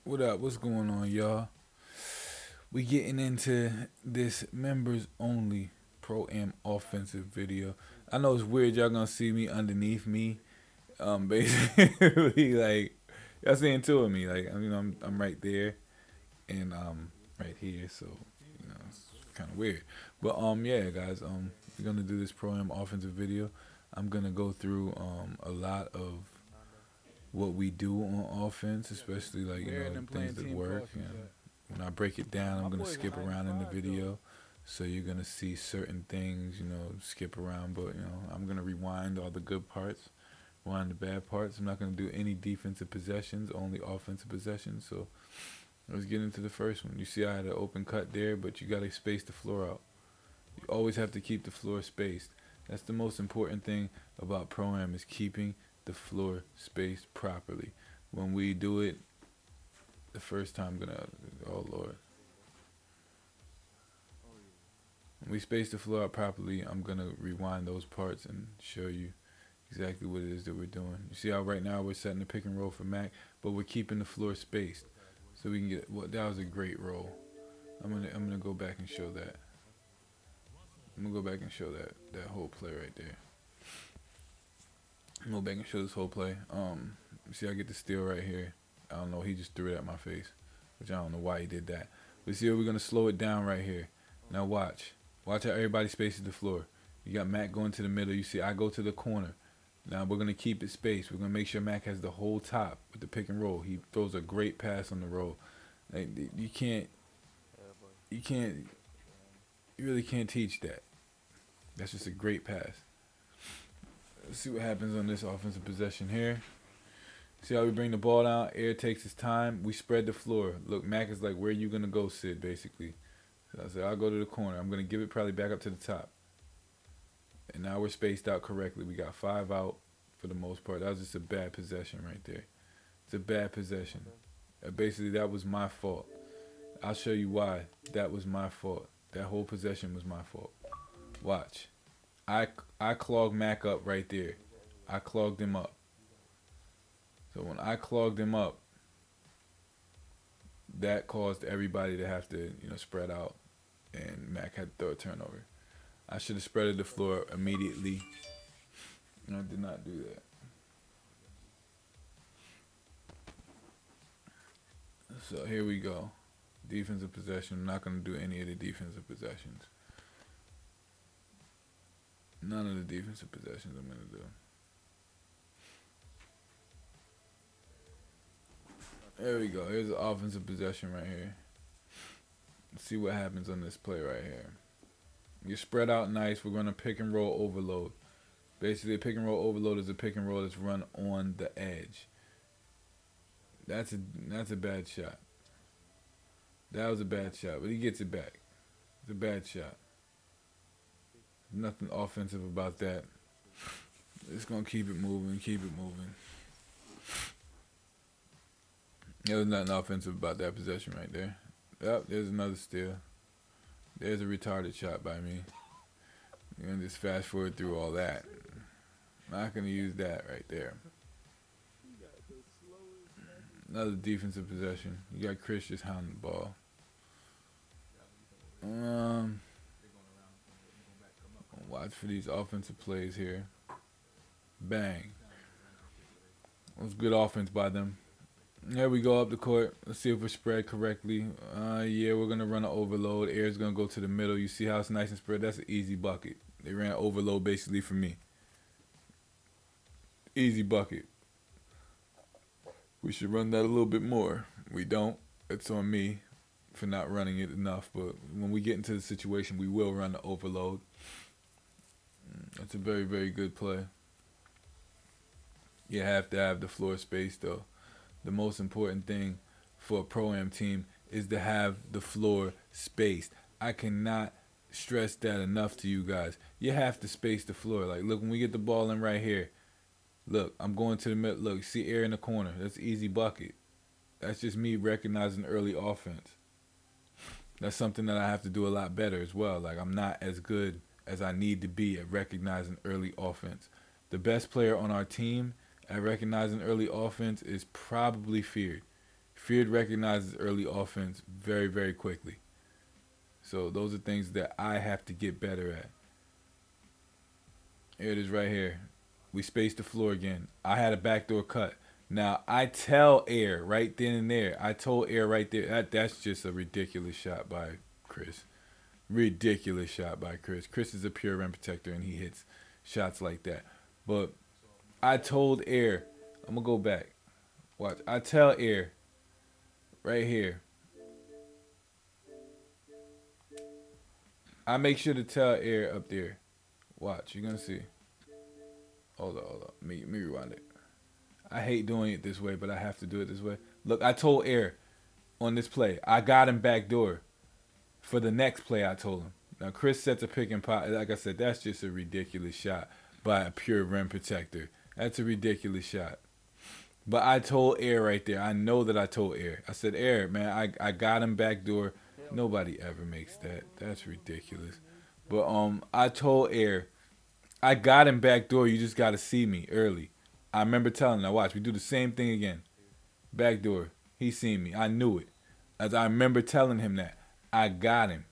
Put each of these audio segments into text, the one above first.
What up? What's going on, y'all? We getting into this members only pro am offensive video. I know it's weird. Y'all gonna see me underneath me. Basically, like y'all seeing two of me. Like I'm right there and right here. So it's kind of weird. But yeah, guys. We're gonna do this pro am offensive video. I'm gonna go through a lot of what we do on offense, especially like things that work. And when I break it down, I'm gonna skip around in the video, so you're gonna see certain things, skip around. But I'm gonna rewind all the good parts, rewind the bad parts. I'm not gonna do any defensive possessions, only offensive possessions. So let's get into the first one. You see, I had an open cut there, but you gotta space the floor out. You always have to keep the floor spaced. That's the most important thing about Pro-Am is keeping the floor spaced properly. When we do it the first time, oh Lord. When we space the floor out properly, I'm gonna rewind those parts and show you exactly what it is that we're doing. You see how right now we're setting the pick and roll for Mac, but we're keeping the floor spaced so we can get. Well, that was a great roll. I'm gonna go back and show that. I'm gonna go back and show that whole play right there. I'm gonna go back and show this whole play. You see, I get the steal right here. I don't know. He just threw it at my face, which I don't know why he did that. But see, we're gonna slow it down right here. Now watch how everybody spaces the floor. You got Mac going to the middle. You see, I go to the corner. Now we're gonna keep it spaced. We're gonna make sure Mac has the whole top with the pick and roll. He throws a great pass on the roll. Like, you really can't teach that. That's just a great pass. Let's see what happens on this offensive possession here. See how we bring the ball down? Air takes his time. We spread the floor. Look, Mac is like, where are you going to go, Sid, basically. So I said, I'll go to the corner. I'm going to give it probably back up to the top. And now we're spaced out correctly. We got 5 out for the most part. That was just a bad possession right there. It's a bad possession. Basically, that was my fault. I'll show you why that was my fault. That whole possession was my fault. Watch. I clogged Mac up right there. I clogged him up. So when I clogged him up, that caused everybody to have to, spread out, and Mac had to throw a turnover. I should have spreaded the floor immediately. I did not do that. So here we go. Defensive possession. I'm not going to do any of the defensive possessions. None of the defensive possessions I'm going to do. There we go. Here's the offensive possession right here. Let's see what happens on this play right here. You spread out nice. We're going to pick and roll overload. Basically, a pick and roll overload is a pick and roll that's run on the edge. That's a bad shot. That was a bad shot, but he gets it back. It's a bad shot. Nothing offensive about that. It's going to keep it moving, keep it moving. There was nothing offensive about that possession right there. Yep, there's another steal. There's a retarded shot by me. You're going to just fast forward through all that. Not going to use that right there. Another defensive possession. You got Chris just hounding the ball. Watch for these offensive plays here. Bang. That was good offense by them. There we go up the court. Let's see if we're spread correctly. Yeah, we're going to run an overload. Air's going to go to the middle. You see how it's nice and spread? That's an easy bucket. They ran an overload basically for me. Easy bucket. We should run that a little bit more. We don't. It's on me for not running it enough. But when we get into the situation, we will run the overload. That's a very, very good play. You have to have the floor space, though. The most important thing for a Pro-Am team is to have the floor spaced. I cannot stress that enough to you guys. You have to space the floor. Like, look, when we get the ball in right here, look, I'm going to the middle. Look, see Air in the corner. That's easy bucket. That's just me recognizing early offense. That's something that I have to do a lot better as well. Like, I'm not as good as I need to be at recognizing early offense. The best player on our team at recognizing early offense is probably Feared. Feared recognizes early offense very, very quickly. So those are things that I have to get better at. Here it is right here. We spaced the floor again. I had a backdoor cut. Now I tell Air right then and there. I told Air right there. That's just a ridiculous shot by Chris. Ridiculous shot by Chris. Chris is a pure rim protector and he hits shots like that. But I told Air, I'm gonna go back. Watch. I tell Air right here. I make sure to tell Air up there. Watch, you're gonna see. Hold on. Let me rewind it. I hate doing it this way, but I have to do it this way. Look, I told Air on this play. I got him backdoor. For the next play, I told him. Now, Chris sets a pick and pop. Like I said, that's just a ridiculous shot by a pure rim protector. That's a ridiculous shot. But I told Air right there. I know that I told Air. I said, Air, man, I got him backdoor. Nobody ever makes that. That's ridiculous. But I told Air, I got him backdoor. You just got to see me early. I remember telling him, now watch, we do the same thing again. Backdoor. He seen me. I knew it. As I remember telling him that. I got him.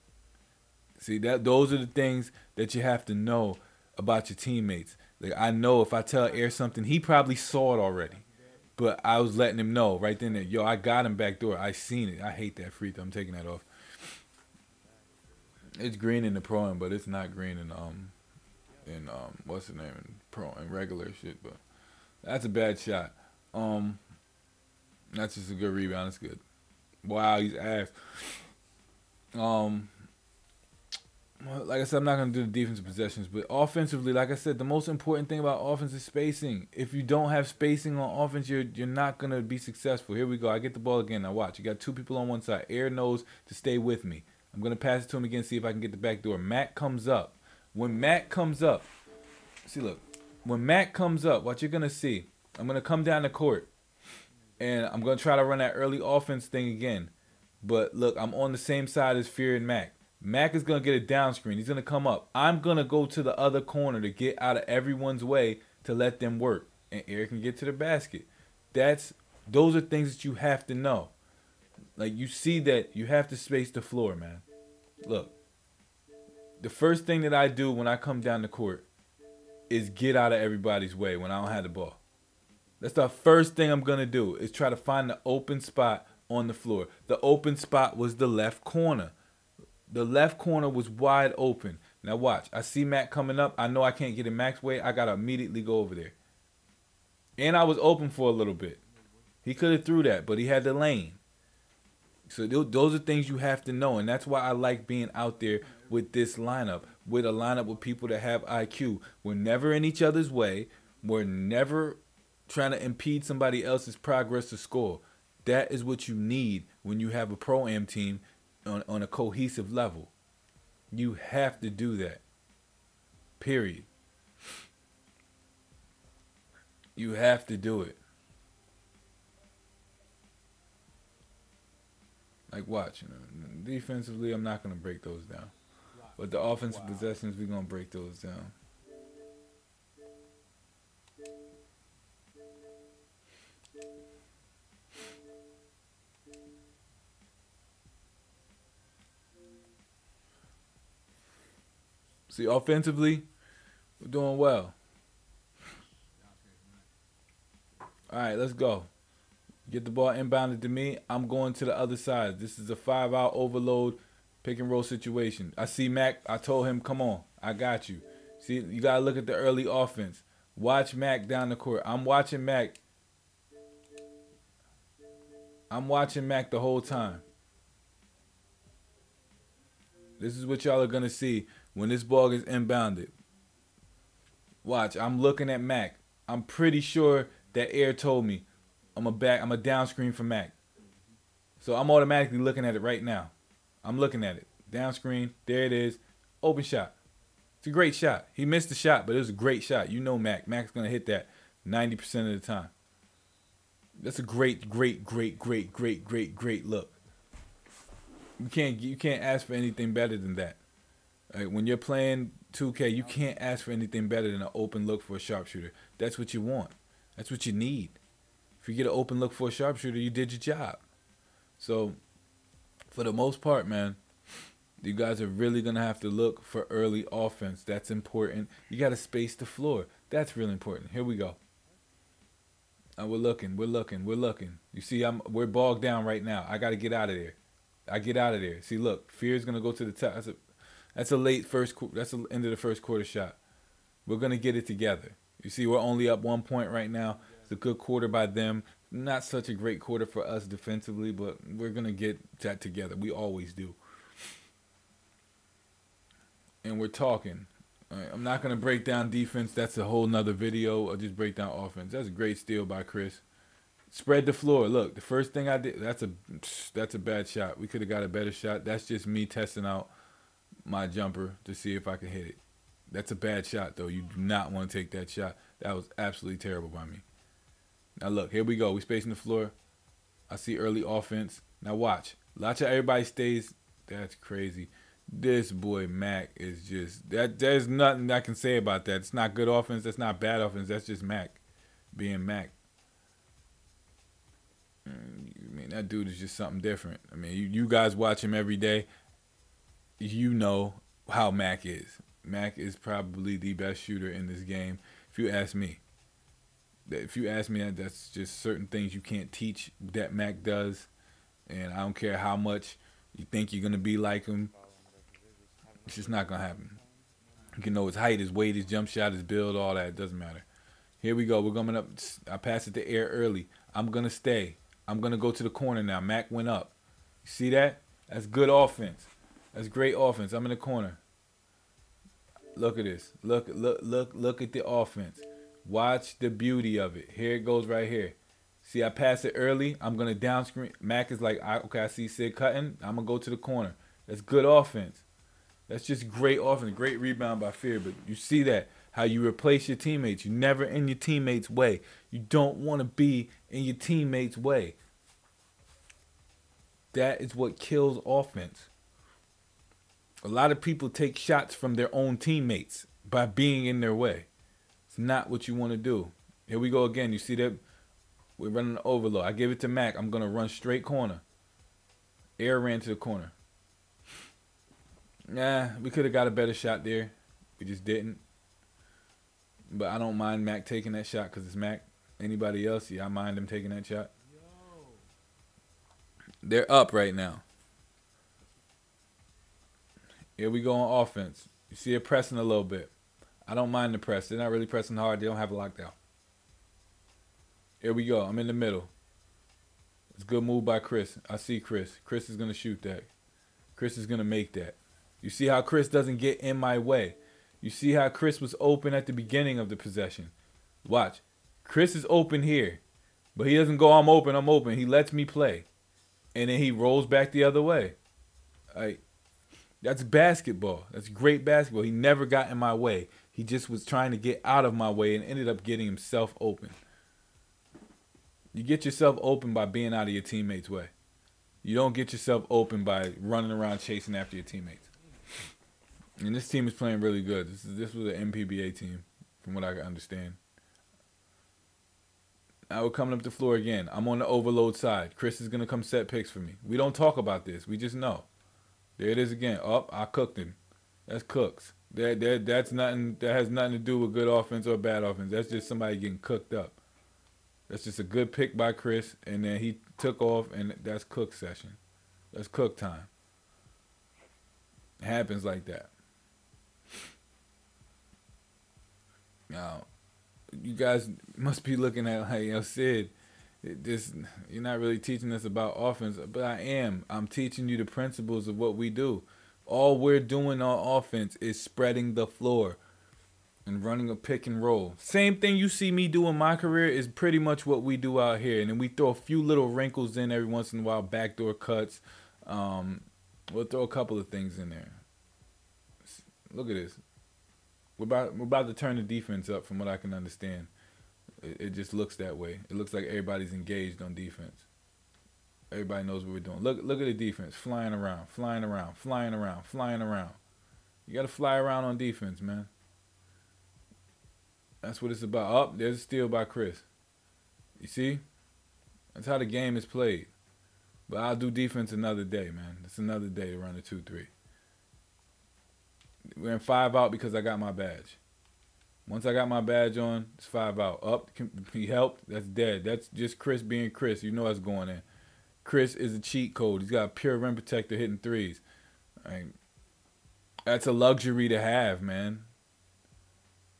See, those are the things that you have to know about your teammates. Like, I know if I tell Air something, he probably saw it already. But I was letting him know right then and there. Yo, I got him backdoor. I seen it. I hate that free throw. I'm taking that off. It's green in the pro, but it's not green in what's the name, in pro and regular shit. But that's a bad shot. That's just a good rebound. It's good. Wow, he's ass. Like I said, I'm not going to do the defensive possessions, but offensively, like I said, the most important thing about offense is spacing. If you don't have spacing on offense, you're not going to be successful. Here we go. I get the ball again. Now watch. You got two people on one side. Air knows to stay with me. I'm going to pass it to him again, see if I can get the back door. Mac comes up. When Mac comes up, see, look. When Mac comes up, what you're going to see, I'm going to come down the court, and I'm going to try to run that early offense thing again. But look, I'm on the same side as Fear and Mac. Mac is going to get a down screen. He's going to come up. I'm going to go to the other corner to get out of everyone's way to let them work. And Air can get to the basket. Those are things that you have to know. Like, you see that you have to space the floor, man. Look, the first thing that I do when I come down the court is get out of everybody's way when I don't have the ball. That's the first thing I'm going to do is try to find the open spot on the floor. The open spot was the left corner. The left corner was wide open. Now watch. I see Mac coming up. I know I can't get in Mac's way. I got to immediately go over there. And I was open for a little bit. He could have threw that, but he had the lane. So those are things you have to know. And that's why I like being out there with this lineup. With a lineup with people that have IQ. We're never in each other's way. We're never trying to impede somebody else's progress to score. That is what you need when you have a pro-am team on a cohesive level. You have to do that. Period. You have to do it. Like, watch. Defensively, I'm not going to break those down. But the offensive possessions, we're going to break those down. See, offensively, we're doing well. All right, let's go. Get the ball inbounded to me. I'm going to the other side. This is a 5-out overload pick and roll situation. I see Mac. I told him, come on. I got you. See, you got to look at the early offense. Watch Mac down the court. I'm watching Mac. I'm watching Mac the whole time. This is what y'all are going to see when this ball gets inbounded. Watch, I'm looking at Mac. I'm pretty sure that Air told me I'm a down screen for Mac. So I'm automatically looking at it right now. I'm looking at it. Down screen, there it is. Open shot. It's a great shot. He missed the shot, but it was a great shot. You know Mac. Mac's going to hit that 90% of the time. That's a great look. You can't ask for anything better than that. Like, when you're playing 2K, you can't ask for anything better than an open look for a sharpshooter. That's what you want. That's what you need. If you get an open look for a sharpshooter, you did your job. So for the most part, man, you guys are really gonna have to look for early offense. That's important. You gotta space the floor. That's really important. Here we go. We're looking. We're looking. We're looking. You see, we're bogged down right now. I gotta get out of there. I get out of there. See, look, Fear's gonna go to the top. That's a late first. That's the end of the first quarter shot. We're gonna get it together. You see, we're only up 1 point right now. It's a good quarter by them. Not such a great quarter for us defensively, but we're gonna get that together. We always do. And we're talking. All right, I'm not gonna break down defense. That's a whole nother video. I'll just break down offense. That's a great steal by Chris. Spread the floor. Look, the first thing I did. That's a bad shot. We could have got a better shot. That's just me testing out my jumper to see if I can hit it. That's a bad shot, though. You do not want to take that shot. That was absolutely terrible by me. Now, look. Here we go. We spacing the floor. I see early offense. Now, watch. Watch how everybody stays. That's crazy. This boy, Mac, is just... There's nothing I can say about that. It's not good offense. That's not bad offense. That's just Mac being Mac. I mean, that dude is just something different. I mean, you guys watch him every day. You know how Mac is. Mac is probably the best shooter in this game, if you ask me. If you ask me, that's just certain things you can't teach that Mac does. And I don't care how much you think you're going to be like him. It's just not going to happen. You can know his height, his weight, his jump shot, his build, all that. It doesn't matter. Here we go. We're coming up. I pass it to Air early. I'm going to stay. I'm going to go to the corner now. Mac went up. You see that? That's good offense. That's great offense. I'm in the corner. Look at this. Look at the offense. Watch the beauty of it. Here it goes right here. See, I pass it early. I'm going to down screen. Mac is like, okay, I see Sid cutting. I'm going to go to the corner. That's good offense. That's just great offense. Great rebound by Fear. But you see that, how you replace your teammates. You're never in your teammates' way. You don't want to be in your teammates' way. That is what kills offense. A lot of people take shots from their own teammates by being in their way. It's not what you want to do. Here we go again. You see that? We're running the overload. I give it to Mac. I'm going to run straight corner. Air ran to the corner. Nah, we could have got a better shot there. We just didn't. But I don't mind Mac taking that shot because it's Mac. Anybody else? Yeah, I mind him taking that shot. They're up right now. Here we go on offense. You see it pressing a little bit. I don't mind the press. They're not really pressing hard. They don't have a lockdown. Here we go. I'm in the middle. It's a good move by Chris. I see Chris. Chris is going to shoot that. Chris is going to make that. You see how Chris doesn't get in my way. You see how Chris was open at the beginning of the possession. Watch. Chris is open here. But he doesn't go, I'm open, I'm open. He lets me play. And then he rolls back the other way. That's basketball. That's great basketball. He never got in my way. He just was trying to get out of my way and ended up getting himself open. You get yourself open by being out of your teammates' way. You don't get yourself open by running around chasing after your teammates. And this team is playing really good. This was an MPBA team, from what I can understand. Now we're coming up the floor again. I'm on the overload side. Chris is going to come set picks for me. We don't talk about this. We just know. There it is again. Oh, I cooked him. That's Cooks. That's nothing. That has nothing to do with good offense or bad offense. That's just somebody getting cooked up. That's just a good pick by Chris, and then he took off, and that's Cook session. That's Cook time. It happens like that. Now, you guys must be looking at like, Sid, you're not really teaching us about offense, but I am. I'm teaching you the principles of what we do. All we're doing on offense is spreading the floor and running a pick and roll. Same thing you see me do in my career is pretty much what we do out here. And then we throw a few little wrinkles in every once in a while, backdoor cuts. We'll throw a couple of things in there. Look at this. We're about to turn the defense up from what I can understand. It just looks that way. It looks like everybody's engaged on defense. Everybody knows what we're doing. Look at the defense. Flying around, flying around, flying around, flying around. You got to fly around on defense, man. That's what it's about. Oh, there's a steal by Chris. You see? That's how the game is played. But I'll do defense another day, man. It's another day to run a 2-3. We're in 5 out because I got my badge. Once I got my badge on, it's 5 out. Up, he helped. That's dead. That's just Chris being Chris. You know what's going in. Chris is a cheat code. He's got a pure rim protector hitting threes. Right. That's a luxury to have, man.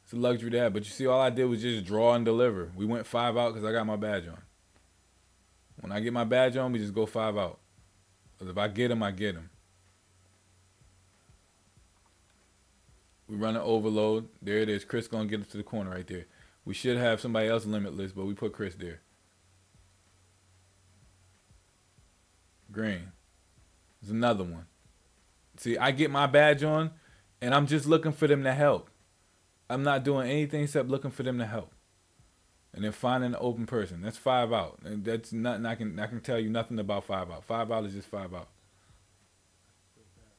It's a luxury to have. But you see, all I did was just draw and deliver. We went 5 out because I got my badge on. When I get my badge on, we just go 5 out. Because if I get him, I get him. We run an overload. There it is. Chris going to get it to the corner right there. We should have somebody else limitless, but we put Chris there. Green. There's another one. See, I get my badge on, and I'm just looking for them to help. I'm not doing anything except looking for them to help. And then finding an open person. That's 5 out. And that's nothing. I can tell you nothing about 5 out. 5 out is just 5 out.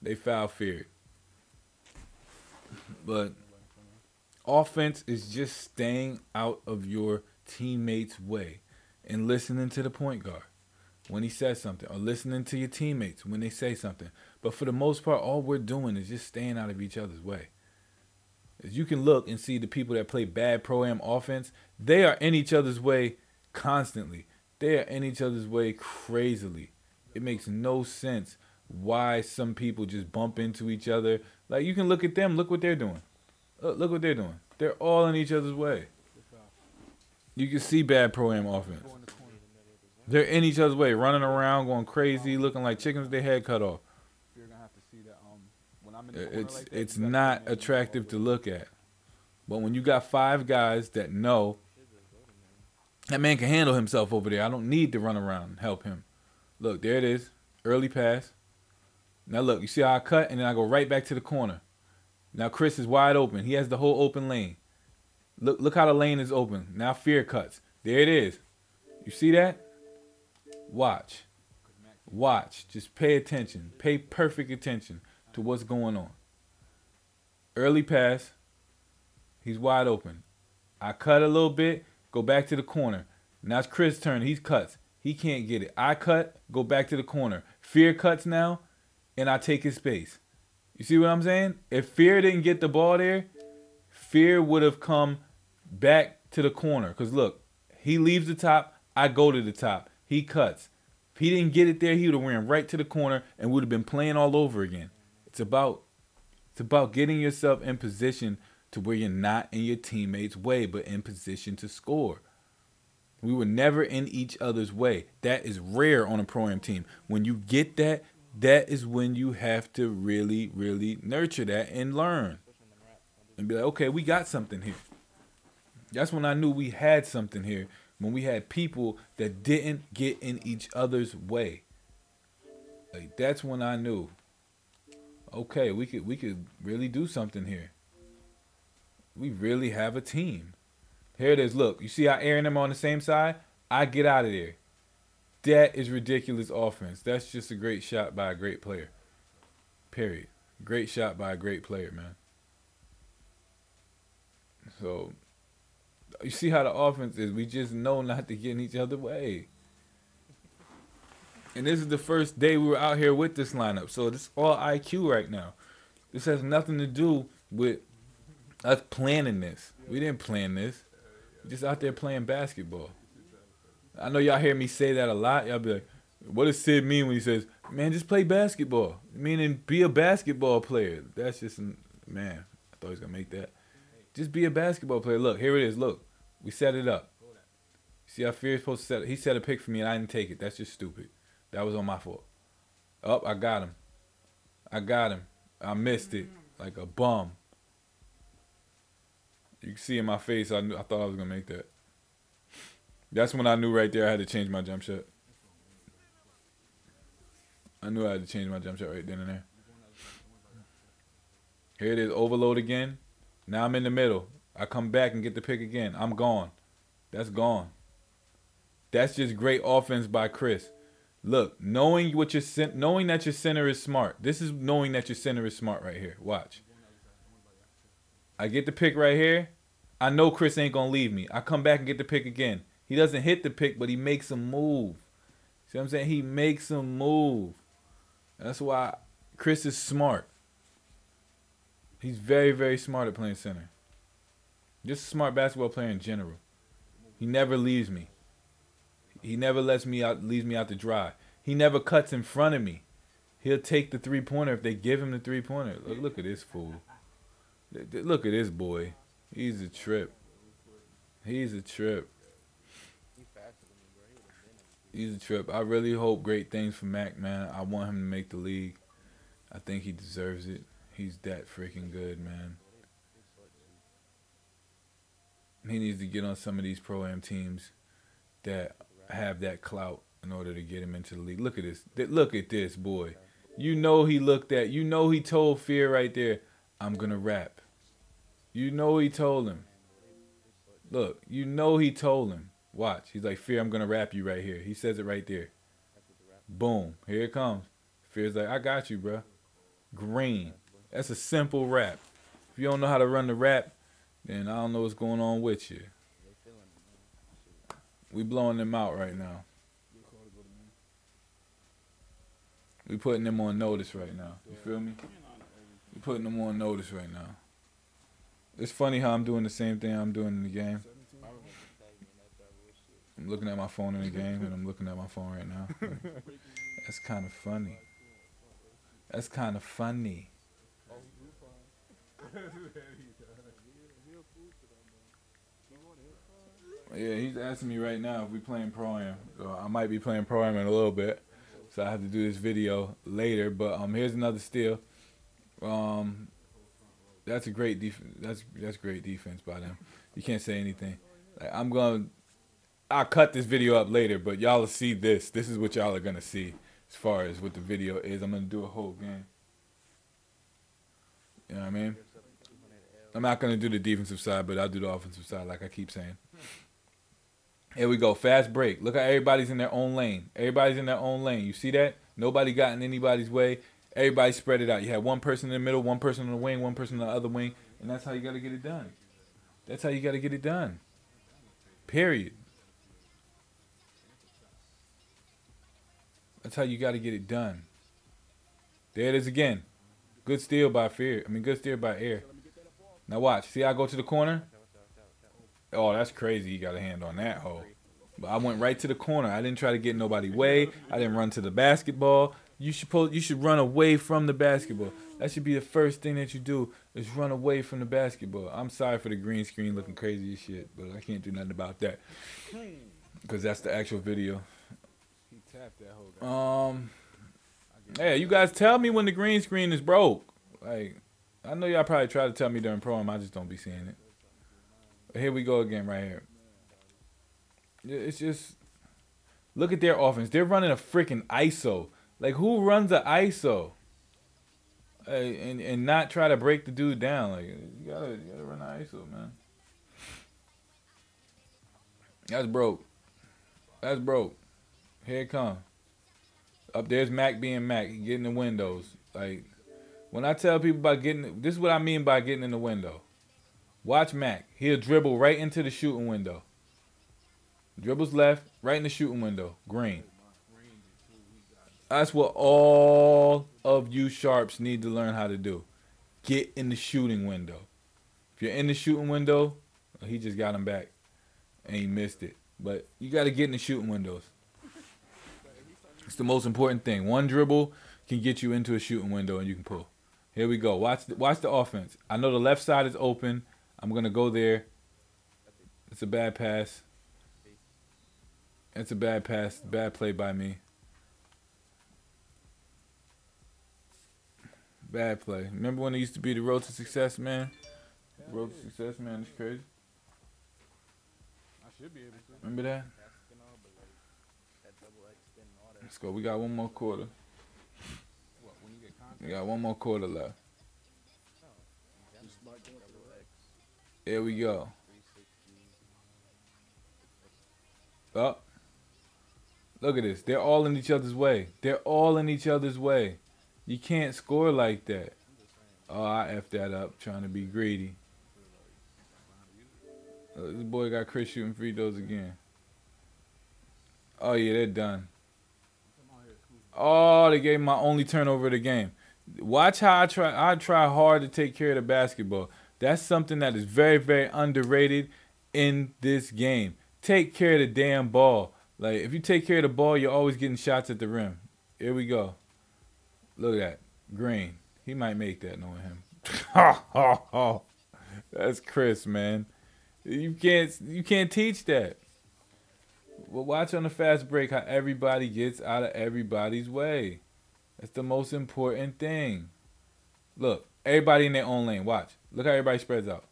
They foul feared. But offense is just staying out of your teammates' way and listening to the point guard when he says something, or listening to your teammates when they say something. But for the most part, all we're doing is just staying out of each other's way. As you can look and see the people that play bad pro-am offense, they are in each other's way constantly. They are in each other's way crazily. It makes no sense why some people just bump into each other. Like, you can look at them. Look what they're doing. Look what they're doing. They're all in each other's way. You can see bad pro-am offense. They're in each other's way, running around, going crazy, looking like chickens with their head cut off. It's not attractive to look at. But when you got 5 guys that know that man can handle himself over there, I don't need to run around and help him. Look, there it is. Early pass. Now look, you see how I cut, and then I go right back to the corner. Now Chris is wide open. He has the whole open lane. Look how the lane is open. Now Fear cuts. There it is. You see that? Watch. Watch. Just pay attention. Pay perfect attention to what's going on. Early pass. He's wide open. I cut a little bit. Go back to the corner. Now it's Chris' turn. He cuts. He can't get it. I cut. Go back to the corner. Fear cuts now. And I take his space. You see what I'm saying? If Fear didn't get the ball there, Fear would have come back to the corner. Because look, he leaves the top. I go to the top. He cuts. If he didn't get it there, he would have ran right to the corner and would have been playing all over again. It's about getting yourself in position to where you're not in your teammates' way, but in position to score. We were never in each other's way. That is rare on a pro-am team. When you get that, that is when you have to really, really nurture that and learn. And be like, okay, we got something here. That's when I knew we had something here. When we had people that didn't get in each other's way. Like, that's when I knew, okay, we could really do something here. We really have a team. Here it is. Look, you see how Aaron and them are on the same side? I get out of there. That is ridiculous offense. That's just a great shot by a great player. Period. Great shot by a great player, man. So, you see how the offense is. We just know not to get in each other's way. And this is the first day we were out here with this lineup. So, this is all IQ right now. This has nothing to do with us planning this. We didn't plan this. We're just out there playing basketball. I know y'all hear me say that a lot. Y'all be like, what does Sid mean when he says, man, just play basketball? Meaning be a basketball player. That's just, man, I thought he was going to make that. Just be a basketball player. Look, here it is. Look, we set it up. See how Fear's supposed to set it? He set a pick for me and I didn't take it. That's just stupid. That was on my fault. Oh, I got him. I missed it like a bum. You can see in my face, I thought I was going to make that. That's when I knew right there I had to change my jump shot. I knew I had to change my jump shot right then and there. Here it is, overload again. Now I'm in the middle. I come back and get the pick again. I'm gone. That's gone. That's just great offense by Chris. Look, knowing that your center is smart. This is knowing that your center is smart right here. Watch. I get the pick right here. I know Chris ain't going to leave me. I come back and get the pick again. He doesn't hit the pick, but he makes a move. See what I'm saying? He makes them move. That's why Chris is smart. He's very, very smart at playing center. Just a smart basketball player in general. He never leaves me. He never leaves me out to dry. He never cuts in front of me. He'll take the three-pointer if they give him the three-pointer. Look at this fool. Look at this boy. He's a trip. He's a trip. He's a trip. I really hope great things for Mac, man. I want him to make the league. I think he deserves it. He's that freaking good, man. He needs to get on some of these Pro-Am teams that have that clout in order to get him into the league. Look at this. Look at this, boy. You know he looked at. You know he told Fear right there, I'm going to rap. You know he told him. Look, you know he told him. Watch. He's like, Fear, I'm going to rap you right here. He says it right there. Boom. Here it comes. Fear's like, I got you, bro. Green. That's a simple rap. If you don't know how to run the rap, then I don't know what's going on with you. We blowing them out right now. We putting them on notice right now. You feel me? We putting them on notice right now. It's funny how I'm doing the same thing I'm doing in the game. I'm looking at my phone in the game, and I'm looking at my phone right now. That's kind of funny. That's kind of funny. Yeah, he's asking me right now if we playing Pro-Am. So I might be playing Pro-Am in a little bit. So I have to do this video later. But here's another steal. That's a great defense. That's great defense by them. You can't say anything. Like, I'll cut this video up later, but y'all will see this. This is what y'all are gonna see as far as what the video is. I'm gonna do a whole game. You know what I mean? I'm not gonna do the defensive side, but I'll do the offensive side, like I keep saying. Here we go. Fast break. Look how everybody's in their own lane. Everybody's in their own lane. You see that? Nobody got in anybody's way. Everybody spread it out. You have one person in the middle, one person on the wing, one person on the other wing, and that's how you got to get it done. That's how you got to get it done. Period. That's how you got to get it done. There it is again. Good steal by Fear. Good steal by Air. Now watch. See how I go to the corner? Oh, that's crazy. You got a hand on that hole. But I went right to the corner. I didn't try to get nobody way. I didn't run to the basketball. You should run away from the basketball. That should be the first thing that you do is run away from the basketball. I'm sorry for the green screen looking crazy as shit, but I can't do nothing about that because that's the actual video. He tapped that whole guy. Hey, you guys tell me when the green screen is broke. Like, I know y'all probably try to tell me during Pro-Am. I just don't be seeing it. But here we go again right here. It's just, look at their offense. They're running a freaking ISO. Like, who runs an ISO? And not try to break the dude down. Like, you gotta run an ISO, man. That's broke. That's broke. Here it comes. Up there's Mac being Mac. He getting the windows. Like, when I tell people about getting, this is what I mean by getting in the window. Watch Mac. He'll dribble right into the shooting window. Dribbles left, right in the shooting window. Green. That's what all of you sharps need to learn how to do. Get in the shooting window. If you're in the shooting window, he just got him back. And he missed it. But you got to get in the shooting windows. It's the most important thing. One dribble can get you into a shooting window and you can pull. Here we go. Watch the offense. I know the left side is open. I'm going to go there. It's a bad pass. It's a bad pass. Bad play by me. Bad play. Remember when it used to be the road to success, man? Road to success, man. It's crazy. I should be able to. Remember that? Let's go. We got one more quarter. We got one more quarter left. Here we go. Up. Look at this. They're all in each other's way. They're all in each other's way. You can't score like that. Oh, I effed that up trying to be greedy. This boy got Chris shooting free throws again. Oh, yeah, they're done. Oh, they gave my only turnover of the game. Watch how I try. I try hard to take care of the basketball. That's something that is very, very underrated in this game. Take care of the damn ball. Like, if you take care of the ball, you're always getting shots at the rim. Here we go. Look at that. Green. He might make that, knowing him. That's Chris, man. You can't teach that. Well, watch on the fast break how everybody gets out of everybody's way. That's the most important thing. Look, everybody in their own lane. Watch. Look how everybody spreads out.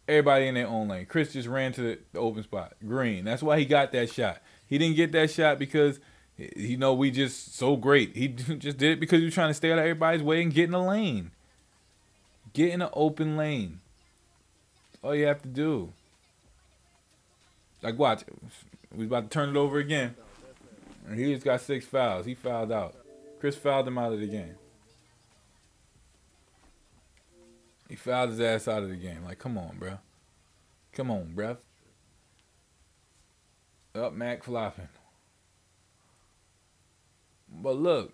Everybody in their own lane. Chris just ran to the open spot. Green. That's why he got that shot. He didn't get that shot because we just so great. He just did it because he was trying to stay out of everybody's way and get in the lane. Get in an open lane. All you have to do. Like, watch. We about to turn it over again. And he just got 6 fouls. He fouled out. Chris fouled him out of the game. He fouled his ass out of the game. Like, come on, bro. Come on, bruh. Up, Mac flopping. But look,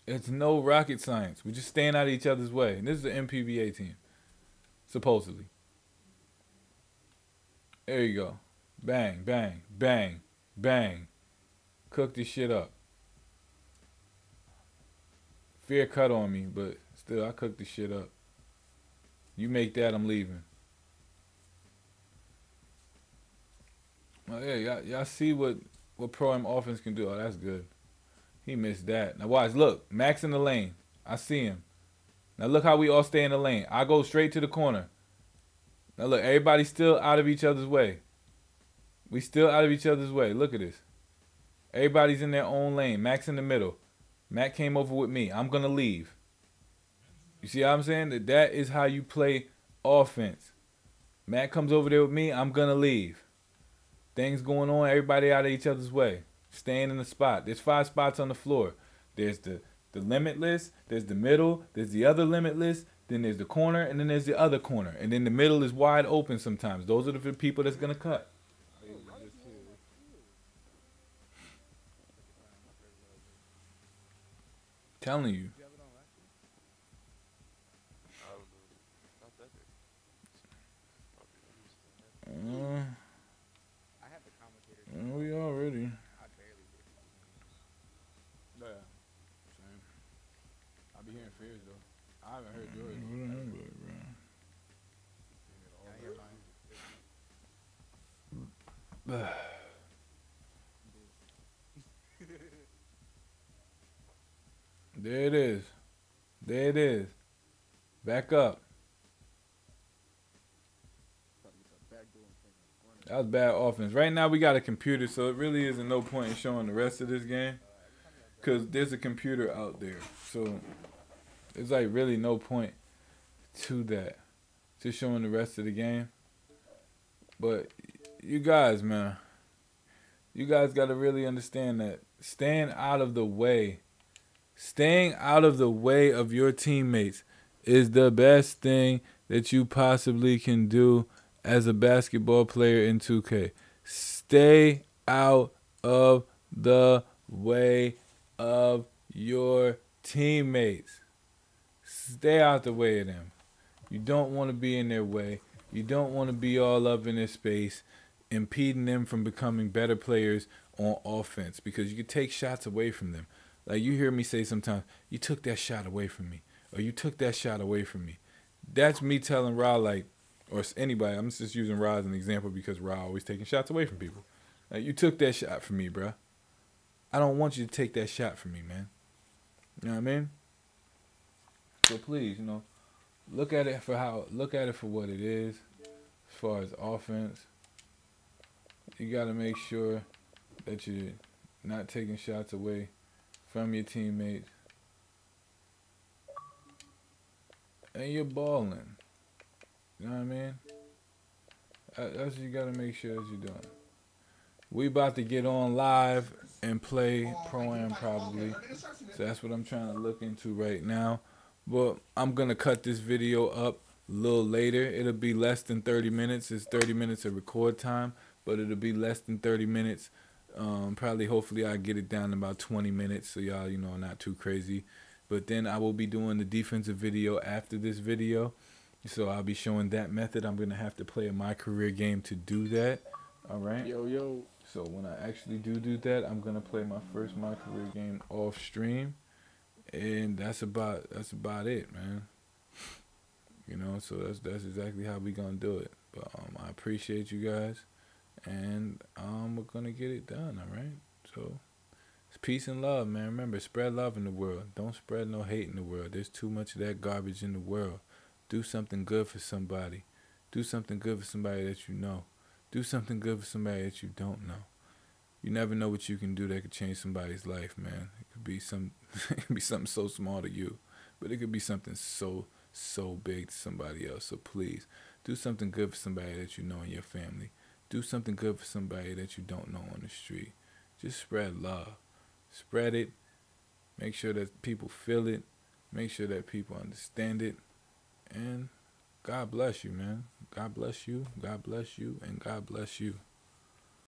it's no rocket science. We're just staying out of each other's way. And this is an MPBA team, supposedly. There you go. Bang, bang, bang, bang. Cook this shit up. Fear cut on me, but still, I cooked this shit up. You make that, I'm leaving. Oh, yeah, y'all see what Pro-Am offense can do. Oh, that's good. He missed that. Now watch, look. Max in the lane. I see him. Now look how we all stay in the lane. I go straight to the corner. Now look, everybody's still out of each other's way. We still out of each other's way. Look at this. Everybody's in their own lane. Max in the middle. Mac came over with me. I'm going to leave. You see what I'm saying? That is how you play offense. Mac comes over there with me. I'm going to leave. Things going on. Everybody out of each other's way. Staying in the spot. There's 5 spots on the floor. There's the limitless. There's the middle. There's the other limitless. Then there's the corner. And then there's the other corner. And then the middle is wide open sometimes. Those are the people that's going to cut. Telling you. We already. Yeah, same. I be hearing fears though. I haven't heard yours. There it is. There it is. Back up. That was bad offense. Right now we got a computer, so it really isn't no point in showing the rest of this game. Because there's a computer out there. So there's like really no point to that. To showing the rest of the game. But you guys, man. You guys got to really understand that staying out of the way of your teammates is the best thing that you possibly can do as a basketball player in 2K. Stay out of the way of your teammates. Stay out the way of them. You don't want to be in their way. You don't want to be all up in their space, impeding them from becoming better players on offense, because you can take shots away from them. Like you hear me say sometimes, you took that shot away from me, or you took that shot away from me. That's me telling Ra, like, or anybody, I'm just using Ra as an example because Ra always taking shots away from people. Like, you took that shot from me, bruh. I don't want you to take that shot from me, man. You know what I mean? So please, look at it for what it is, as far as offense. You got to make sure that you're not taking shots away from your teammates. And you're balling. You know what I mean? That's what you got to make sure that you're doing. We about to get on live and play Pro-Am probably. So that's what I'm trying to look into right now. But I'm going to cut this video up a little later. It'll be less than 30 minutes. It's 30 minutes of record time, but it'll be less than 30 minutes Probably, hopefully, I get it down in about 20 minutes, so y'all, not too crazy. But then I will be doing the defensive video after this video, so I'll be showing that method. I'm gonna have to play a My Career game to do that. All right. Yo. So when I actually do that, I'm gonna play my first My Career game off stream, and that's about it, man. So that's exactly how we gonna do it. But I appreciate you guys, and we're gonna get it done. All right. So it's peace and love, man. Remember, spread love in the world. Don't spread no hate in the world. There's too much of that garbage in the world. Do something good for somebody. Do something good for somebody that you know. Do something good for somebody that you don't know. You never know what you can do that could change somebody's life, man. It could be it could be something so small to you, but it could be something so big to somebody else. So please, do something good for somebody that you know in your family. Do something good for somebody that you don't know on the street. Just spread love. Spread it. Make sure that people feel it. Make sure that people understand it. And God bless you, man. God bless you. God bless you. And God bless you.